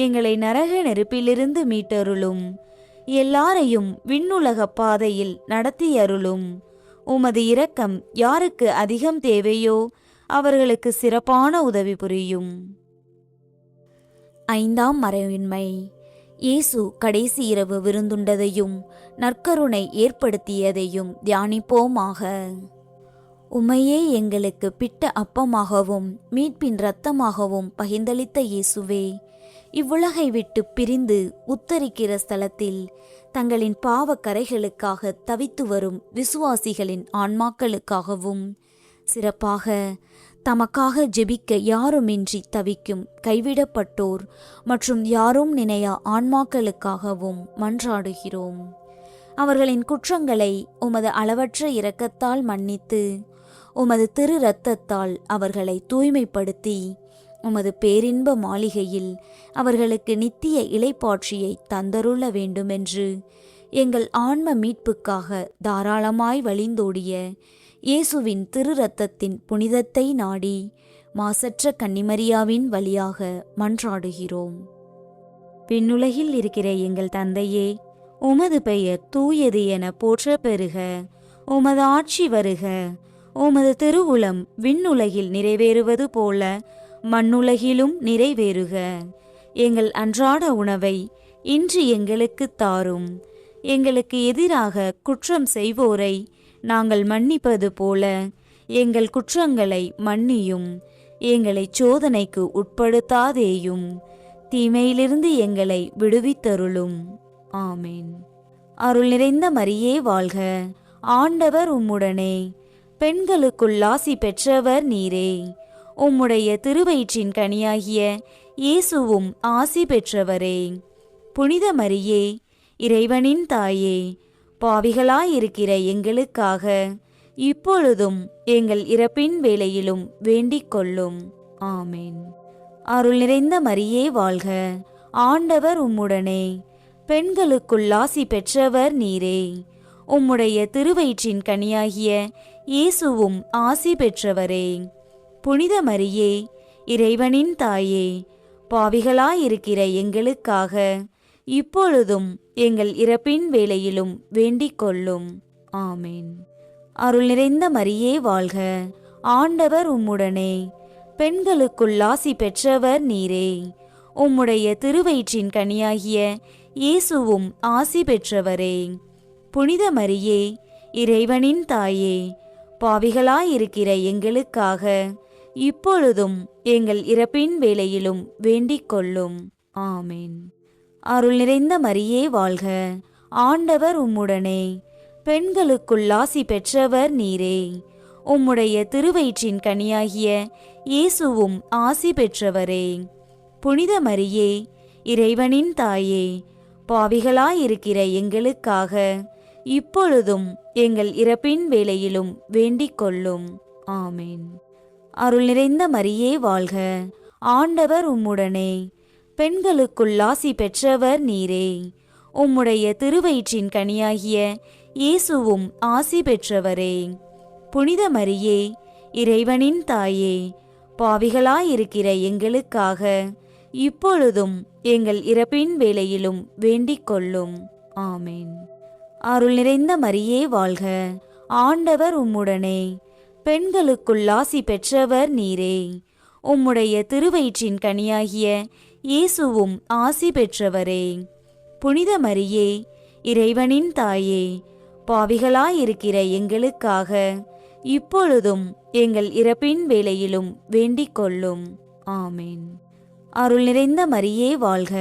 எங்களை நரக நெருப்பிலிருந்து மீட்டருளும். எல்லாரையும் விண்ணுலக பாதையில் நடத்தியருளும். உமது இரக்கம் யாருக்கு அதிகம் தேவையோ அவர்களுக்கு சிறப்பான உதவி புரியும். ஐந்தாம் மறைவின்மை. இயேசு கடைசி இரவு விருந்துண்டதையும் நற்கருணை ஏற்படுத்தியதையும் தியானிப்போமாக. உம்மையே எங்களுக்கு பிட்ட அப்பமாகவும் மீட்பின் இரத்தமாகவும் பகிர்ந்தளித்த இயேசுவே, இவ்வுலகை விட்டு பிரிந்து உத்தரிக்கிற ஸ்தலத்தில் தங்களின் பாவ கரைகளுக்காக தவித்து வரும் விசுவாசிகளின் ஆன்மாக்களுக்காகவும், சிறப்பாக தமக்காக ஜெபிக்க யாருமின்றி தவிக்கும் கைவிடப்பட்டோர் மற்றும் யாரும் நினையா ஆன்மாக்களுக்காகவும் மன்றாடுகிறோம். அவர்களின் குற்றங்களை உமது அளவற்ற இரக்கத்தால் மன்னித்து உமது திரு இரத்தத்தால் அவர்களை தூய்மைப்படுத்தி உமது பேரின்ப மாளிகையில் அவர்களுக்கு நித்திய இளைப்பாட்சியை தந்தருள வேண்டுமென்று எங்கள் ஆன்ம மீட்புக்காக தாராளமாய் வழிந்தோடிய இயேசுவின் திரு இரத்தத்தின் புனிதத்தை நாடி மாசற்ற கன்னிமரியாவின் வழியாக மன்றாடுகிறோம். விண்ணுலகில் இருக்கிற எங்கள் தந்தையே, உமது பெயர் தூயது என போற்ற பெறுக. உமது ஆட்சி வருக. உமது திருவுளம் விண்ணுலகில் நிறைவேறுவது போல மண்ணுலகிலும் நிறைவேறுக. எங்கள் அன்றாட உணவை இன்று எங்களுக்கு தாரும். எங்களுக்கு எதிராக குற்றம் செய்வோரை நாங்கள் மன்னிப்பது போல எங்கள் குற்றங்களை மன்னியும். எங்களை சோதனைக்கு உட்படுத்தாதேயும், தீமையிலிருந்து எங்களை விடுவித்தருளும். ஆமேன். அருள் நிறைந்த மரியே வாழ்க. ஆண்டவர் உம்முடனே. பெண்களுக்குள் ஆசி பெற்றவர் நீரே. உம்முடைய திருவயிற்றின் கனியாகிய இயேசுவும் ஆசி பெற்றவரே. புனித மரியே, இறைவனின் தாயே, பாவிகளாயிருக்கிற எங்களுக்காக இப்பொழுதும் எங்கள் இறப்பின் வேளையிலும் வேண்டிக் கொள்ளும். ஆமேன். அருள் நிறைந்த மரியே வாழ்க. ஆண்டவர் உம்முடனே. பெண்களுக்குள் ஆசி பெற்றவர் நீரே. உம்முடைய திருவயிற்றின் கனியாகிய இயேசுவும் ஆசி பெற்றவரே. புனித மரியே, இறைவனின் தாயே, பாவிகளாயிருக்கிற எங்களுக்காக இப்பொழுதும் எங்கள் இறப்பின் வேளையிலும் வேண்டிக் கொள்ளும். ஆமேன். அருள் நிறைந்த மரியே வாழ்க. ஆண்டவர் உம்முடனே. பெண்களுக்குள் ஆசி பெற்றவர் நீரே. உம்முடைய திருவயிற்றின் கனியாகிய இயேசுவும் ஆசி பெற்றவரே. புனித மரியே, இறைவனின் தாயே, பாவிகளாயிருக்கிற எங்களுக்காக இப்பொழுதும் எங்கள் இறப்பின் வேளையிலும் வேண்டிக் கொள்ளும். ஆமேன். அருள் நிறைந்த மரியே வாழ்க. ஆண்டவர் உம்முடனே. பெண்களுக்குள் ஆசி பெற்றவர் நீரே. உம்முடைய திருவயிற்றின் கனியாகிய இயேசுவும் ஆசி பெற்றவரே. புனித மரியே, இறைவனின் தாயே, பாவிகளாயிருக்கிற எங்களுக்காக இப்பொழுதும் எங்கள் இறப்பின் வேளையிலும் வேண்டிக் கொள்ளும். ஆமேன். அருள் நிறைந்த மரியே வாழ்க. ஆண்டவர் உம்முடனே. பெண்களுக்குள் ஆசி பெற்றவர் நீரே. உம்முடைய திருவயிற்றின் கனியாகிய இயேசுவும் ஆசி பெற்றவரே. புனித மரியே, இறைவனின் தாயே, பாவிகளாயிருக்கிற எங்களுக்காக இப்பொழுதும் எங்கள் இறப்பின் வேளையிலும் வேண்டிக் கொள்ளும். ஆமேன். அருள் நிறைந்த மரியே வாழ்க. ஆண்டவர் உம்முடனே. பெண்களுக்குள் ஆசி பெற்றவர் நீரே. உம்முடைய திருவயிற்றின் கனியாகிய இயேசுவும் ஆசி பெற்றவரே. புனித மரியே, இறைவனின் தாயே, பாவிகளாயிருக்கிற எங்களுக்காக இப்பொழுதும் எங்கள் இறப்பின் வேளையிலும் வேண்டிக் கொள்ளும். ஆமேன். அருள் நிறைந்த மரியே வாழ்க.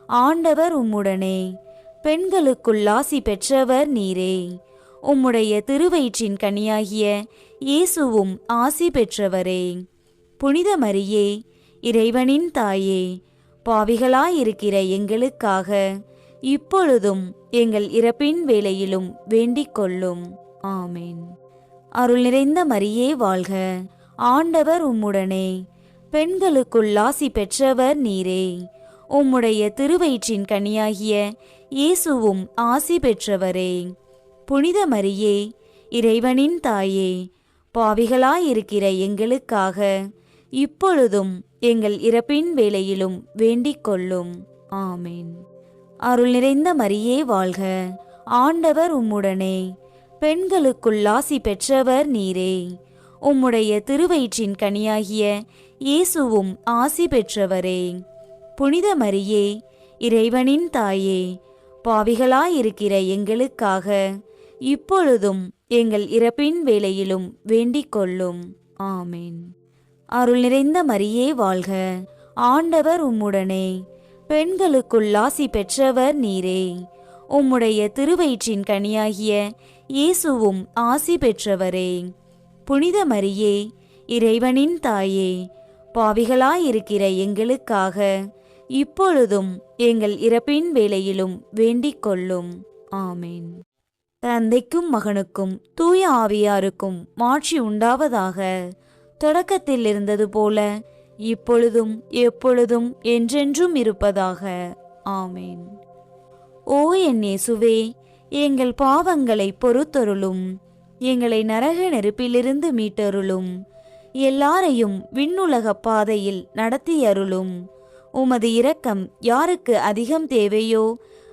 ஆண்டவர் உம்முடனே. பெண்களுக்குள் ஆசி பெற்றவர் நீரே. உம்முடைய திருவயிற்றின் கனியாகிய இயேசுவும் ஆசி பெற்றவரே. புனித மரியே, இறைவனின் தாயே, பாவிகளாயிருக்கிற எங்களுக்காக இப்பொழுதும் எங்கள் இறப்பின் வேளையிலும் வேண்டிக் கொள்ளும். ஆமேன். அருள் நிறைந்த மரியே வாழ்க. ஆண்டவர் உம்முடனே. பெண்களுக்குள் ஆசி பெற்றவர் நீரே. உம்முடைய திருவயிற்றின் கனியாகிய இயேசுவும் ஆசி பெற்றவரே. புனித மரியே, இறைவனின் தாயே, பாவிகளாயிருக்கிற எங்களுக்காக இப்பொழுதும் எங்கள் இறப்பின் வேளையிலும் வேண்டிக் கொள்ளும். ஆமேன். அருள் நிறைந்த மரியே வாழ்க, ஆண்டவர் உம்முடனே, பெண்களுக்குள் ஆசி பெற்றவர் நீரே. உம்முடைய திருவயிற்றின் கனியாகிய இயேசுவும் ஆசி பெற்றவரே. புனித மரியே, இறைவனின் தாயே, பாவிகளாயிருக்கிற எங்களுக்காக இப்பொழுதும் எங்கள் இறப்பின் வேளையிலும் வேண்டிக் கொள்ளும். ஆமேன். அருள் நிறைந்த மரியே வாழ்க, ஆண்டவர் உம்முடனே, பெண்களுக்குள் ஆசி பெற்றவர் நீரே. உம்முடைய திருவயிற்றின் கனியாகிய இயேசுவும் ஆசி பெற்றவரே. புனித மரியே, இறைவனின் தாயே, பாவிகளாயிருக்கிற எங்களுக்காக இப்பொழுதும் எங்கள் இறப்பின் வேளையிலும் வேண்டிக் கொள்ளும். ஆமேன். தந்தைக்கும் மகனுக்கும் தூய ஆவியாருக்கும் மாட்சி உண்டாவதாக. தொடக்கத்தில் இருந்தது போல இப்பொழுதும் எப்பொழுதும் என்றென்றும் இருப்பதாக. ஆமேன். ஓ என் இயேசுவே, எங்கள் பாவங்களை பொறுத்தருளும், எங்களை நரக நெருப்பிலிருந்து மீட்டருளும், எல்லாரையும் விண்ணுலக பாதையில் நடத்தியருளும். உமது இரக்கம் யாருக்கு அதிகம் தேவையோ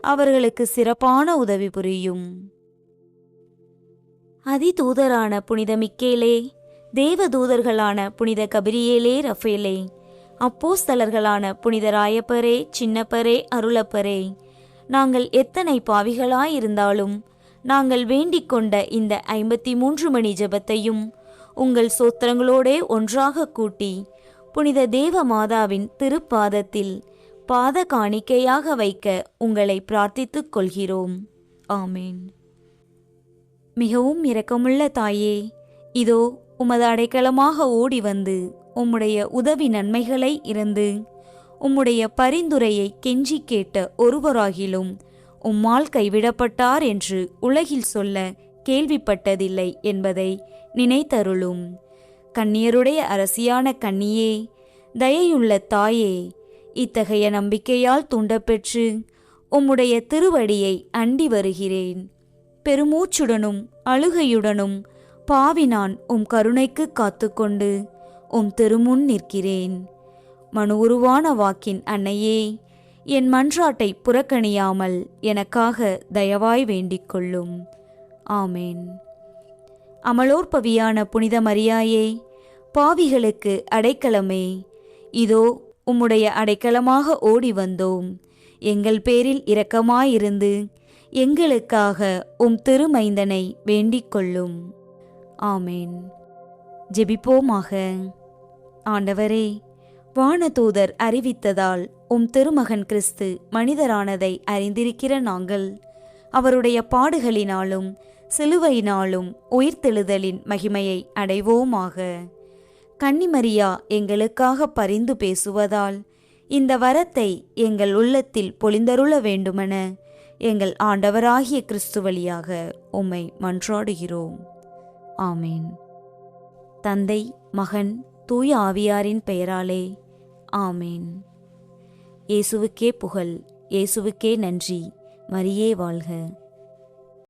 அவர்களுக்கு சிறப்பான உதவி புரியும். அதிதூதரான புனித மிக்கேலே, தேவதூதர்களான புனித கபிரியேலே, ரஃபேலே, அப்போஸ்தலர்களான புனித ராயப்பரே, சின்னப்பரே, அருளப்பரே, நாங்கள் எத்தனை பாவிகளாயிருந்தாலும் நாங்கள் வேண்டிக் கொண்ட இந்த 53 மணி ஜெபத்தையும் உங்கள் சோத்திரங்களோடே ஒன்றாக கூட்டி புனித தேவ மாதாவின் திருப்பாதத்தில் பாத காணிக்கையாக வைக்க உங்களை பிரார்த்தித்துக் கொள்கிறோம். ஆமேன். மிகவும் இரக்கமுள்ள தாயே, இதோ உமது அடைக்கலமாக ஓடி வந்து உம்முடைய உதவி நன்மைகளை இருந்து உம்முடைய பரிந்துரையை கெஞ்சி கேட்ட ஒருவராகிலும் உம்மால் கைவிடப்பட்டார் என்று உலகில் சொல்ல கேள்விப்பட்டதில்லை என்பதை நினைத்தருளும். கன்னியருடைய அரசியான கன்னியே, தயையுள்ள தாயே, இத்தகைய நம்பிக்கையால் தூண்டப்பெற்று உம்முடைய திருவடியை அண்டி வருகிறேன். பெருமூச்சுடனும் அழுகையுடனும் பாவி நான் உம் கருணைக்கு காத்துக்கொண்டு உம் திருமுன் நிற்கிறேன். மனு உருவான வாக்கின் அன்னையே, என் மன்றாட்டை புறக்கணியாமல் எனக்காக தயவாய் வேண்டிக் கொள்ளும். ஆமேன். அமலோற்பவியான புனித மரியாயே, பாவிகளுக்கு அடைக்கலமே, இதோ உம்முடைய அடைக்கலமாக ஓடி வந்தோம். எங்கள் பேரில் இரக்கமாயிருந்து எங்களுக்காக உம் திருமைந்தனை வேண்டிக் கொள்ளும். ஆமேன். ஜெபிப்போமாக. ஆண்டவரே, வானதூதர் அறிவித்ததால் உம் திருமகன் கிறிஸ்து மனிதரானதை அறிந்திருக்கிற நாங்கள் அவருடைய பாடுகளினாலும் சிலுவையினாலும் உயிர்த்தெழுதலின் மகிமையை அடைவோமாக. கன்னிமரியா எங்களுக்காக பரிந்து பேசுவதால் இந்த வரத்தை எங்கள் உள்ளத்தில் பொழிந்தருள வேண்டுமென எங்கள் ஆண்டவராகிய கிறிஸ்து வழியாக உம்மை மன்றாடுகிறோம். ஆமேன். தந்தை, மகன், தூய ஆவியாரின் பெயராலே ஆமேன். இயேசுவுக்கே புகழ், இயேசுவுக்கே நன்றி. மரியே வாழ்க.